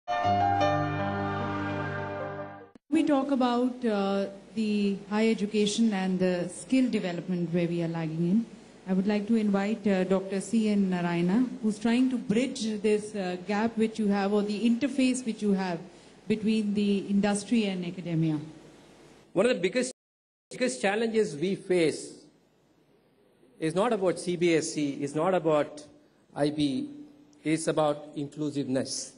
We talk about the higher education and the skill development where we are lagging in. I would like to invite Dr. C.N. Narayana, who's trying to bridge this gap which you have, or the interface which you have between the industry and academia. One of the biggest challenges we face is not about CBSE, is not about IB, it's about inclusiveness.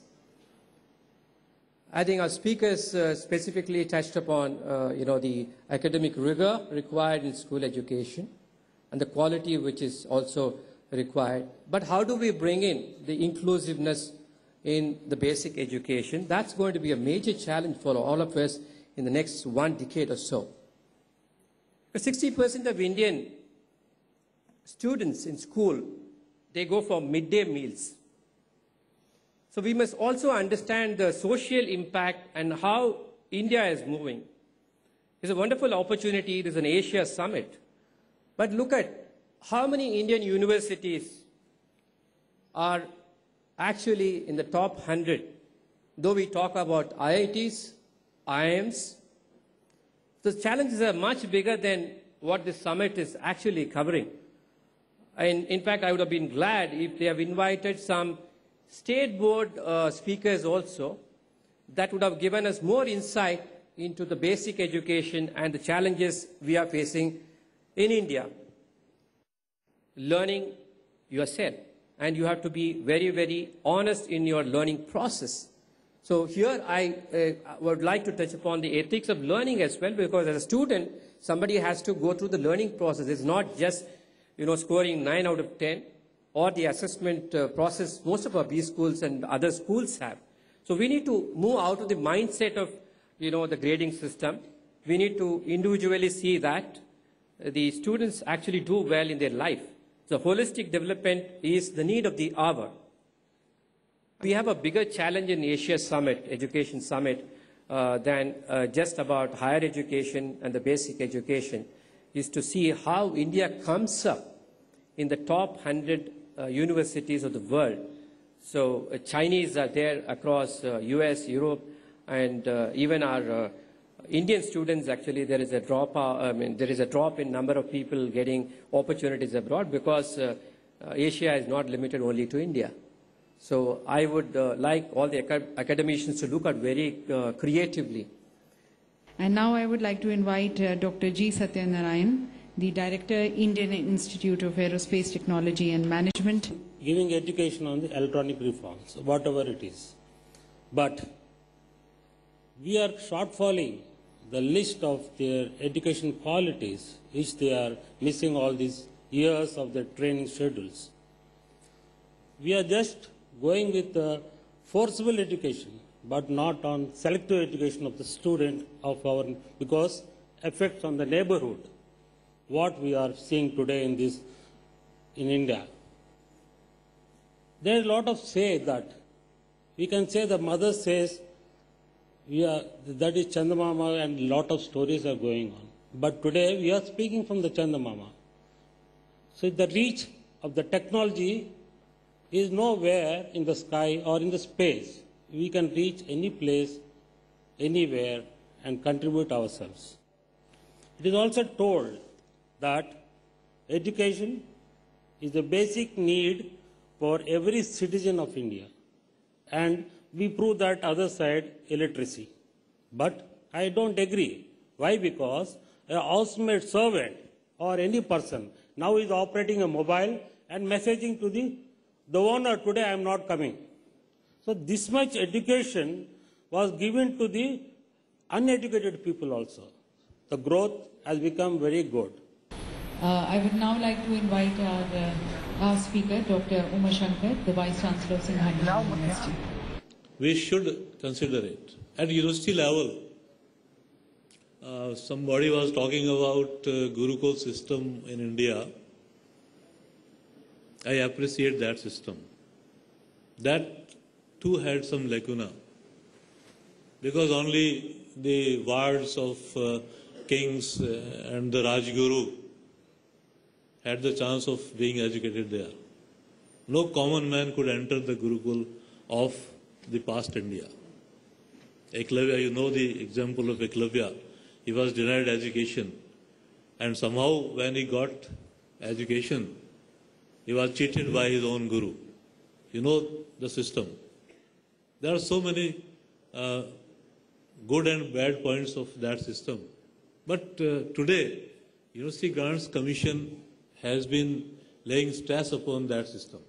I think our speakers specifically touched upon, the academic rigor required in school education and the quality which is also required. But how do we bring in the inclusiveness in the basic education? That's going to be a major challenge for all of us in the next 1 decade or so. 60% of Indian students in school, they go for midday meals. So we must also understand the social impact and how India is moving. It's a wonderful opportunity. It is an Asia summit. But look at how many Indian universities are actually in the top 100. Though we talk about IITs, IIMs, the challenges are much bigger than what this summit is actually covering. And in fact, I would have been glad if they have invited some state board speakers also, that would have given us more insight into the basic education and the challenges we are facing in India. Learning yourself, and you have to be very, very honest in your learning process. So here I would like to touch upon the ethics of learning as well, because as a student, somebody has to go through the learning process. It's not just, scoring 9 out of 10. Or the assessment process most of our B schools and other schools have. So we need to move out of the mindset of, the grading system. We need to individually see that the students actually do well in their life. So holistic development is the need of the hour. We have a bigger challenge in Asia Summit, Education Summit, than just about higher education and the basic education, is to see how India comes up in the top 100 universities of the world. So Chinese are there across US, Europe, and even our Indian students, actually there is a drop in number of people getting opportunities abroad, because Asia is not limited only to India. So I would like all the academicians to look at very creatively. And now I would like to invite Dr. G. Satyanarayan, the Director, Indian Institute of Aerospace Technology and Management. Giving education on the electronic reforms, whatever it is. But we are shortfalling the list of their education qualities, which they are missing all these years of their training schedules. We are just going with the forcible education, but not on selective education of the student because effects on the neighborhood. What we are seeing today in India. There is a lot of say that we can say the mother says that is Chandamama, and a lot of stories are going on. But today we are speaking from the Chandamama. So the reach of the technology is nowhere in the sky or in the space. We can reach any place, anywhere, and contribute ourselves. It is also told that education is the basic need for every citizen of India. And we prove that other side, illiteracy. But I don't agree. Why? Because a housemaid servant or any person now is operating a mobile and messaging to the owner, today I am not coming. So this much education was given to the uneducated people also. The growth has become very good. I would now like to invite our last speaker, Dr. Uma Shankar, the Vice Chancellor of Singhania University. We should consider it. At university level, somebody was talking about Gurukul system in India. I appreciate that system. That too had some lacuna, because only the wards of kings and the Rajguru had the chance of being educated there. No common man could enter the Gurukul of the past India. Eklavya, you know the example of Eklavya. He was denied education, and somehow when he got education, he was cheated by his own guru. You know the system. There are so many good and bad points of that system. But today, University Grants Commission has been laying stress upon that system.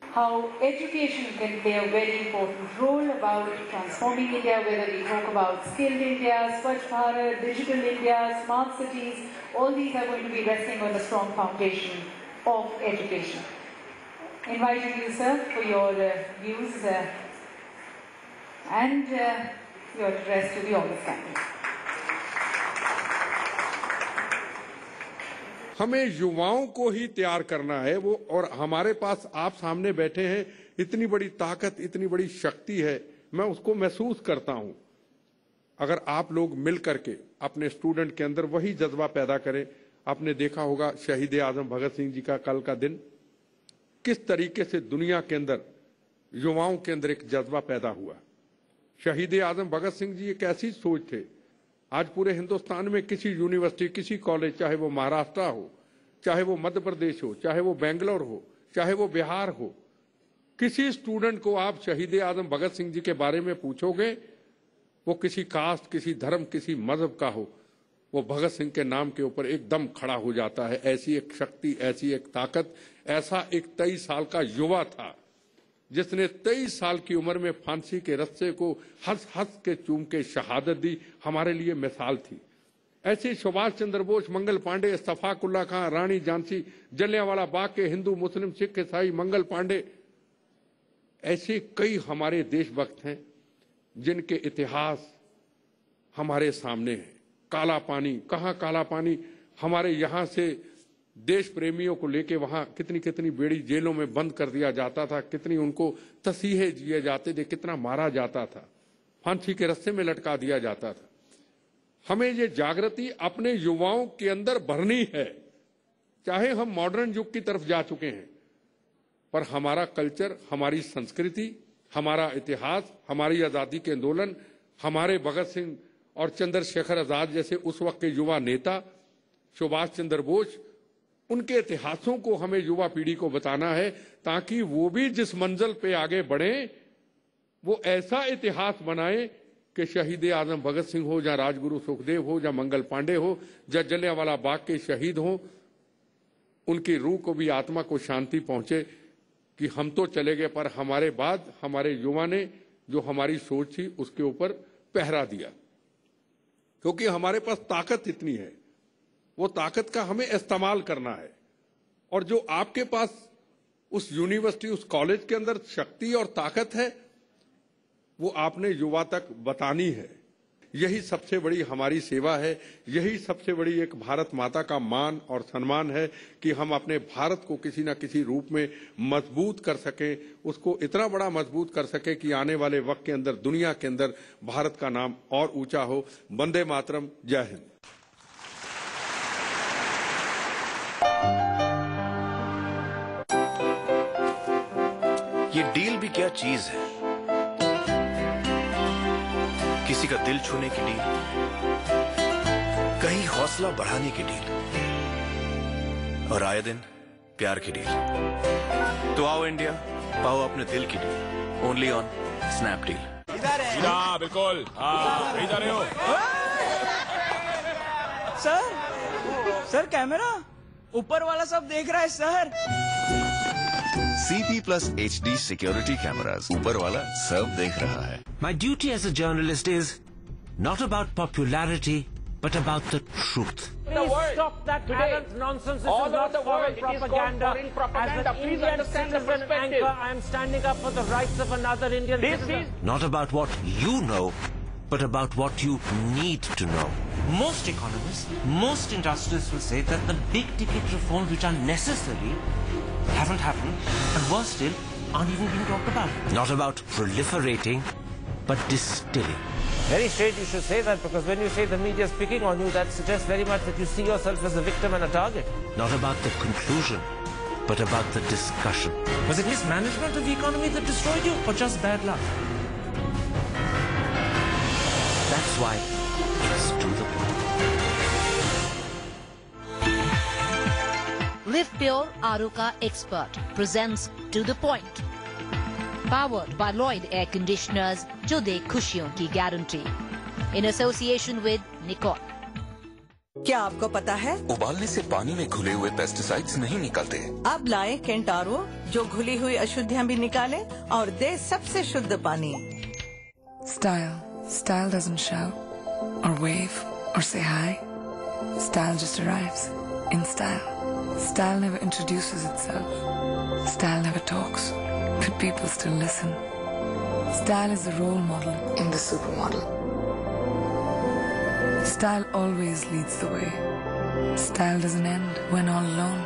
How education can play a very important role about transforming India, whether we talk about skilled India, Swachh Bharat, digital India, smart cities, all these are going to be resting on a strong foundation of education. Inviting you, sir, for your views and your address to the August campus. हमें युवाओं को ही तैयार करना है वो, और हमारे पास आप सामने बैठे हैं, इतनी बड़ी ताकत, इतनी बड़ी शक्ति है, मैं उसको महसूस करता हूं। अगर आप लोग मिल करके अपने स्टूडेंट के अंदर वही जज्बा पैदा करें। आपने देखा होगा शहीद आजम भगत सिंह जी का कल का दिन, किस तरीके से दुनिया के अंदर युवाओं के अंदर एक जज्बा पैदा हुआ। शहीद आजम भगत सिंह जी एक ऐसी सोच थे, आज पूरे हिंदुस्तान में किसी यूनिवर्सिटी, किसी कॉलेज, चाहे वो महाराष्ट्र हो, चाहे वो मध्य प्रदेश हो, चाहे वो बेंगलोर हो, चाहे वो बिहार हो, किसी स्टूडेंट को आप शहीद आजम भगत सिंह जी के बारे में पूछोगे, वो किसी कास्ट, किसी धर्म, किसी मजहब का हो, वो भगत सिंह के नाम के ऊपर एकदम खड़ा हो जाता है। ऐसी एक शक्ति, ऐसी एक ताकत, ऐसा एक 23 साल का युवा था जिसने 23 साल की उम्र में फांसी के रस्से को हंस हंस के चूम के शहादत दी, हमारे लिए मिसाल थी। ऐसे सुभाष चंद्र बोस, मंगल पांडे, इस्तफाकुल्ला खां, रानी झांसी, जलियांवाला बाग के हिंदू, मुस्लिम, सिख, ईसाई, मंगल पांडे, ऐसे कई हमारे देशभक्त हैं जिनके इतिहास हमारे सामने है। काला पानी, कहाँ काला पानी, हमारे यहाँ से देश प्रेमियों को लेके वहां कितनी कितनी बेड़ी जेलों में बंद कर दिया जाता था, कितनी उनको तसीहे दिए जाते थे, कितना मारा जाता था, फांसी के रस्से में लटका दिया जाता था। हमें ये जागृति अपने युवाओं के अंदर भरनी है। चाहे हम मॉडर्न युग की तरफ जा चुके हैं, पर हमारा कल्चर, हमारी संस्कृति, हमारा इतिहास, हमारी आजादी के आंदोलन, हमारे भगत सिंह और चंद्रशेखर आजाद जैसे उस वक्त के युवा नेता, सुभाष चंद्र बोस, उनके इतिहासों को हमें युवा पीढ़ी को बताना है, ताकि वो भी जिस मंजिल पे आगे बढ़े वो ऐसा इतिहास बनाए कि शहीद आजम भगत सिंह हो, या राजगुरु सुखदेव हो, या मंगल पांडे हो, या जलियांवाला बाग के शहीद हो, उनकी रूह को भी, आत्मा को शांति पहुंचे कि हम तो चले गए, पर हमारे बाद हमारे युवा ने जो हमारी सोच थी उसके ऊपर पहरा दिया। क्योंकि हमारे पास ताकत इतनी है, वो ताकत का हमें इस्तेमाल करना है। और जो आपके पास उस यूनिवर्सिटी, उस कॉलेज के अंदर शक्ति और ताकत है, वो आपने युवा तक बतानी है। यही सबसे बड़ी हमारी सेवा है, यही सबसे बड़ी एक भारत माता का मान और सम्मान है कि हम अपने भारत को किसी न किसी रूप में मजबूत कर सकें, उसको इतना बड़ा मजबूत कर सकें कि आने वाले वक्त के अंदर दुनिया के अंदर भारत का नाम और ऊंचा हो। वंदे मातरम, जय हिंद। ये डील भी क्या चीज है, किसी का दिल छूने की डील, कहीं हौसला बढ़ाने की डील, और आए दिन प्यार की डील। तो आओ इंडिया, पाओ अपने दिल की डील, ओनली ऑन स्नैपडील। बिल्कुल, इधर हो सर, कैमरा ऊपर वाला सब देख रहा है sir. CP Plus HD security cameras, ऊपर वाला सब देख रहा है। My duty as a journalist is not about popularity, but about the truth. Please stop that arrant nonsense. This is not foreign propaganda. As an Indian citizen anchor, I am standing up for the rights of another Indian citizen. Not about what you know, but about what you need to know. Most economists, most industrialists will say that the big ticket reforms which are necessary haven't happened, and worse still, aren't even being talked about. Not about proliferating, but distilling. Very straight you should say that, because when you say the media is picking on you, that suggests very much that you see yourself as a victim and a target. Not about the conclusion, but about the discussion. Was it his management of the economy that destroyed you, or just bad luck? That's why it's to the point. Live Pure Aruka Expert presents To the Point. Powered by Lloyd Air Conditioners, जो दे खुशियों की guarantee. In association with Nikon. क्या आपको पता है उबालने से पानी में घुले हुए पेस्टिसाइड्स नहीं निकलते। अब लाएं केंटारो जो घुली हुई अशुद्धियां भी निकाले और दे सबसे शुद्ध पानी। Style doesn't shout or wave or say hi. Style just arrives in style. Style never introduces itself. Style never talks, but people still listen. Style is the role model in the supermodel. Style always leads the way. Style doesn't end when all alone.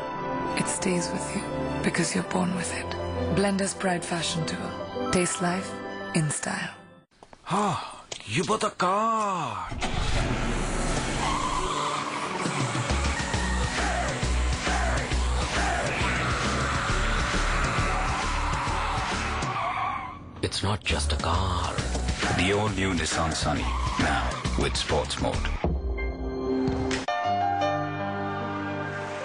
It stays with you because you're born with it. Blender's Pride Fashion Tour. Taste life in style. Ah, you bought a car. It's not just a car. The all-new Nissan Sunny, now with sports mode.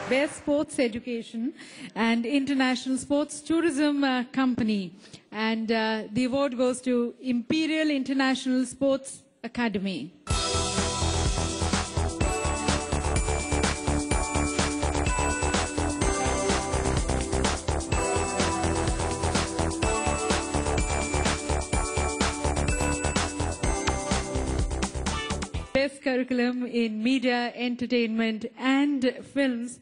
Best Sports Education and International Sports Tourism Company. And the award goes to Imperial International Sports Academy. Best Curriculum in Media, Entertainment and Films.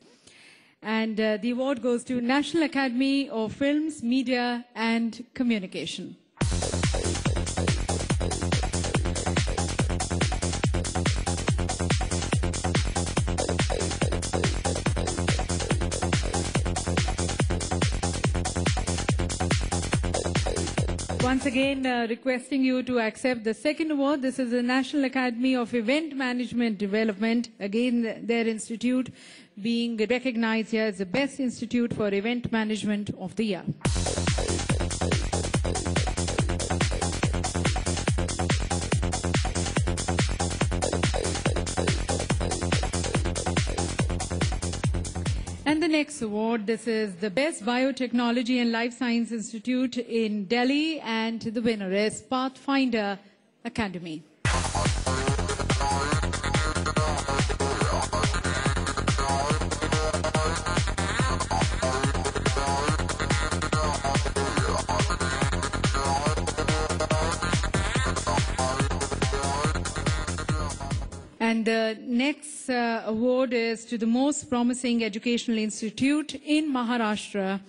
And the award goes to National Academy of Films, Media and Communication. Once again, requesting you to accept the second award. This is the National Academy of Event Management Development. Again, their institute being recognized here as the best institute for event management of the year. And the next award, this is the Best Biotechnology and Life Science Institute in Delhi, and the winner is Pathfinder Academy. And the next award is to the most promising educational institute in Maharashtra.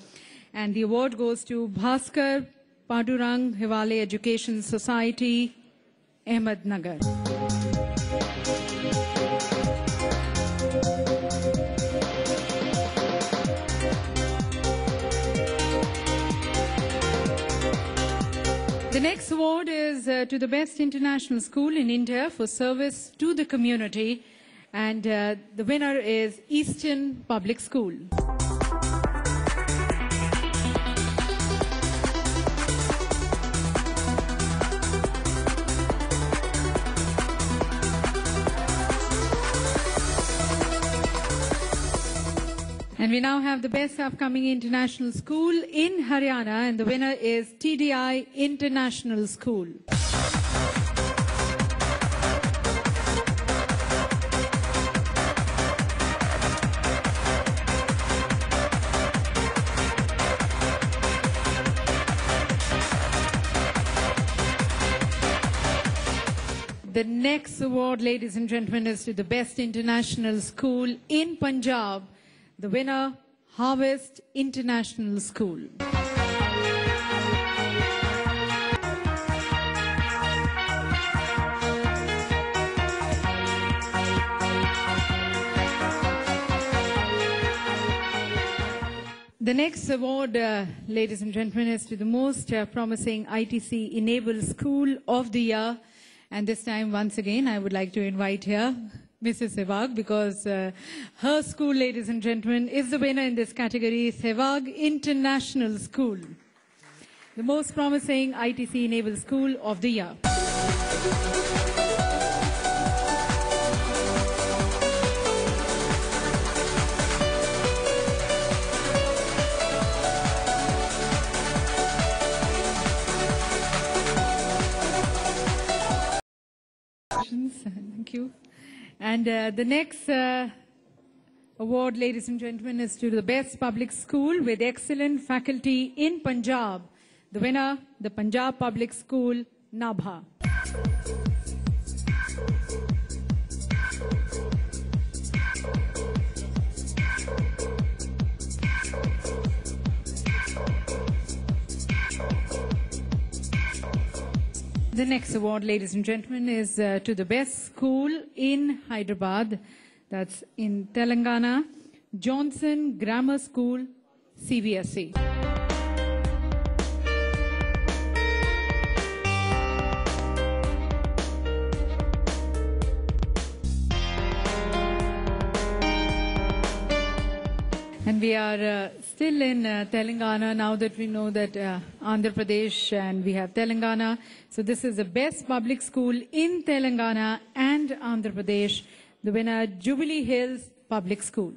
And the award goes to Bhaskar Padurang Hiwale Education Society, Ahmednagar. The next award is to the best international school in India for service to the community, and the winner is Eastern Public School. And we now have the best upcoming international school in Haryana, and the winner is TDI International School. The next award, ladies and gentlemen, is to the best international school in Punjab. The winner, Harvest International School. The next award, ladies and gentlemen, is to the most promising ITC-enabled school of the year. And this time, once again, I would like to invite here Mrs. Sehwag, because her school, ladies and gentlemen, is the winner in this category, Sehwag International School, the most promising ITC-enabled school of the year. Thank you. And the next award, ladies and gentlemen, is to the best public school with excellent faculty in Punjab. The winner, the Punjab Public School, Nabha. The next award, ladies and gentlemen, is to the best school in Hyderabad. That's in Telangana, Johnson Grammar School, CBSE. And we are still in Telangana now that we know that Andhra Pradesh and we have Telangana. So this is the best public school in Telangana and Andhra Pradesh. The winner, Jubilee Hills Public School.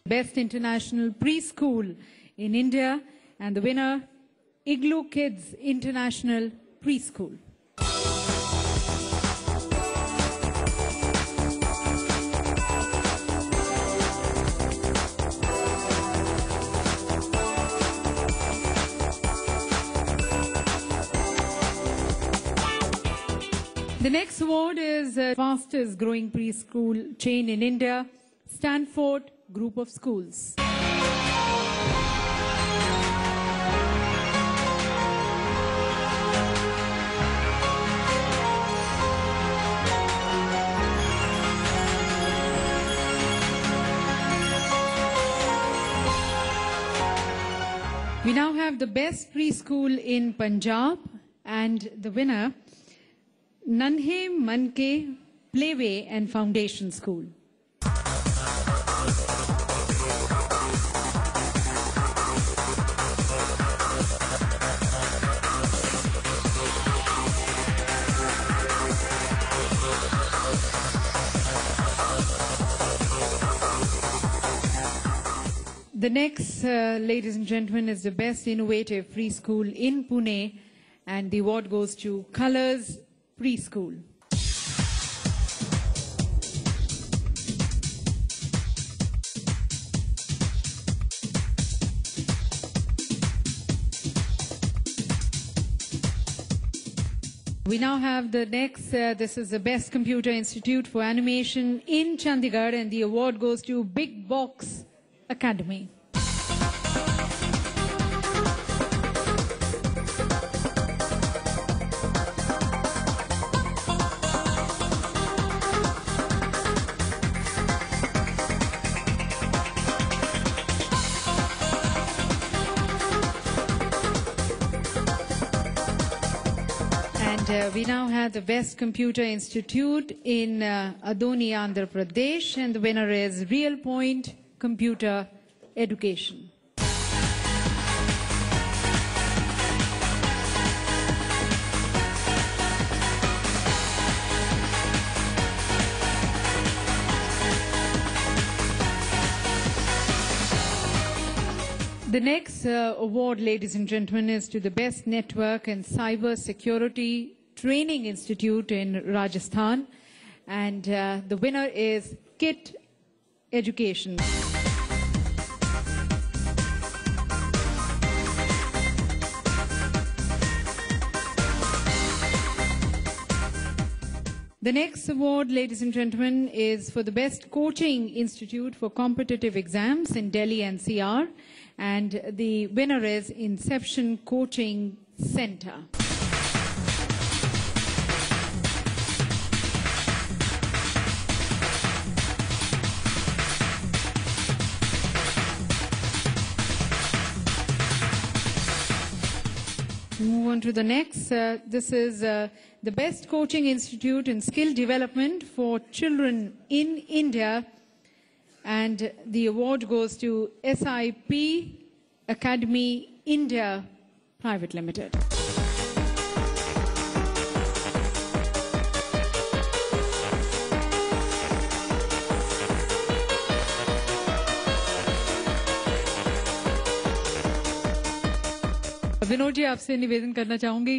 Best International Preschool in India, and the winner, Igloo Kids International Preschool. The next award is fastest growing preschool chain in India, Stanford Group of Schools. We now have the best preschool in Punjab, and the winner, Nanhe Manke Playway and Foundation School. The next, ladies and gentlemen, is the best innovative preschool in Pune, and the award goes to Colors Preschool. We now have the next, this is the Best Computer Institute for Animation in Chandigarh, and the award goes to Big Box Academy. We now have the Best Computer Institute in Adoni, Andhra Pradesh, and the winner is Real Point Computer Education. The next award, ladies and gentlemen, is to the Best Network and Cyber Security Training Institute in Rajasthan, and the winner is KIT Education. The next award, ladies and gentlemen, is for the Best Coaching Institute for Competitive Exams in Delhi NCR, and the winner is Inception Coaching Center. Move on to the next. This is the Best Coaching Institute in Skill Development for Children in India. And the award goes to SIP Academy India Private Limited. Vinod ji, आपसे निवेदन करना चाहूंगी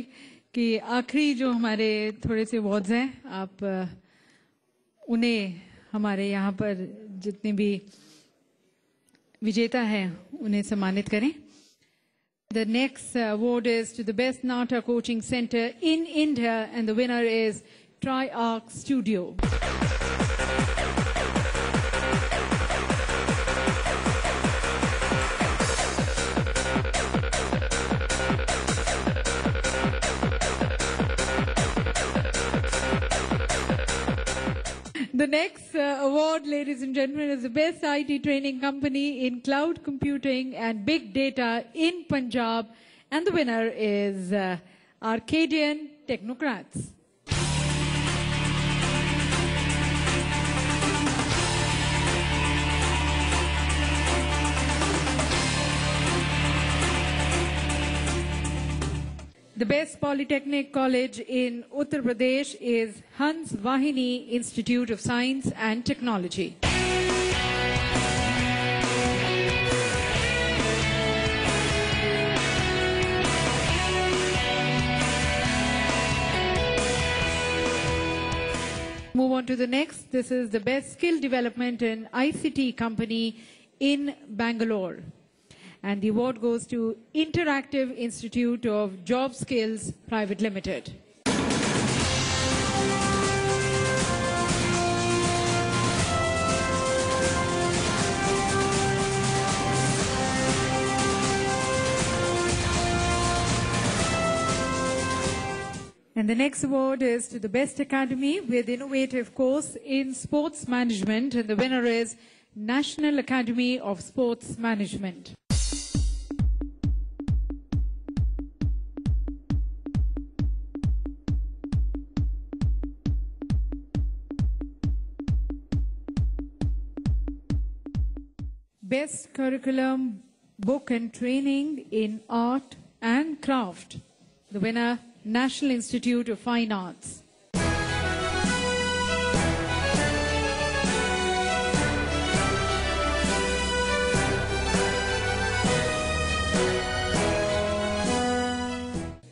कि आखिरी जो हमारे थोड़े से अवार्ड्स हैं, आप उन्हें हमारे यहाँ पर जितने भी विजेता हैं उन्हें सम्मानित करें. The next award is to the Best Nata Coaching Center in India, and the winner is Triarch Studio. The next award, ladies and gentlemen, is the Best IT Training Company in Cloud Computing and Big Data in Punjab. And the winner is Arcadian Technocrats. The best polytechnic college in Uttar Pradesh is Hans Vahini Institute of Science and Technology. Move on to the next. This is the best skill development and ICT company in Bangalore. And the award goes to Interactive Institute of Job Skills Private Limited. And the next award is to the Best Academy with Innovative Course in Sports Management, and the winner is National Academy of Sports Management. Best Curriculum, Book and Training in Art and Craft. The winner, National Institute of Fine Arts.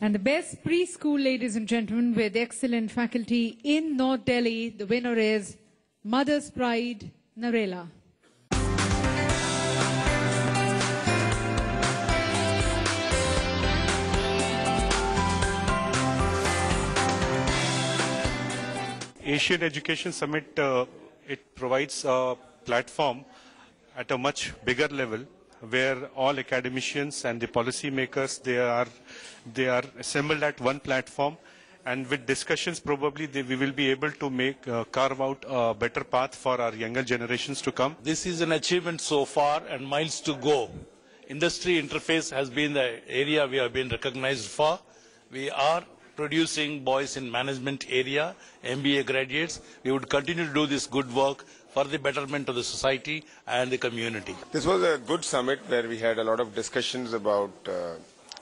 And the best preschool, ladies and gentlemen, with excellent faculty in North Delhi. The winner is Mother's Pride, Narela. Asian Education Summit, it provides a platform at a much bigger level where all academicians and the policy makers, they are assembled at one platform, and with discussions probably we will be able to carve out a better path for our younger generations to come. This is an achievement so far and miles to go. Industry interface has been the area we have been recognized for. We are producing boys in management area, MBA graduates. We would continue to do this good work for the betterment of the society and the community. This was a good summit where we had a lot of discussions about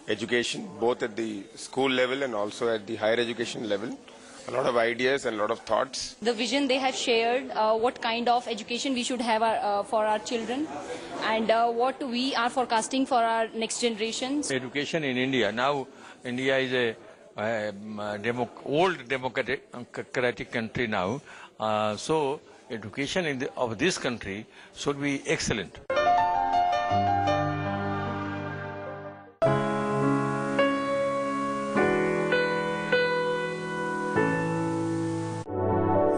education, both at the school level and also at the higher education level. A lot of ideas and a lot of thoughts. The vision they have shared, what kind of education we should have for our children, and what we are forecasting for our next generations. Education in India. Now India is a old democratic country now, so education of this country should be excellent.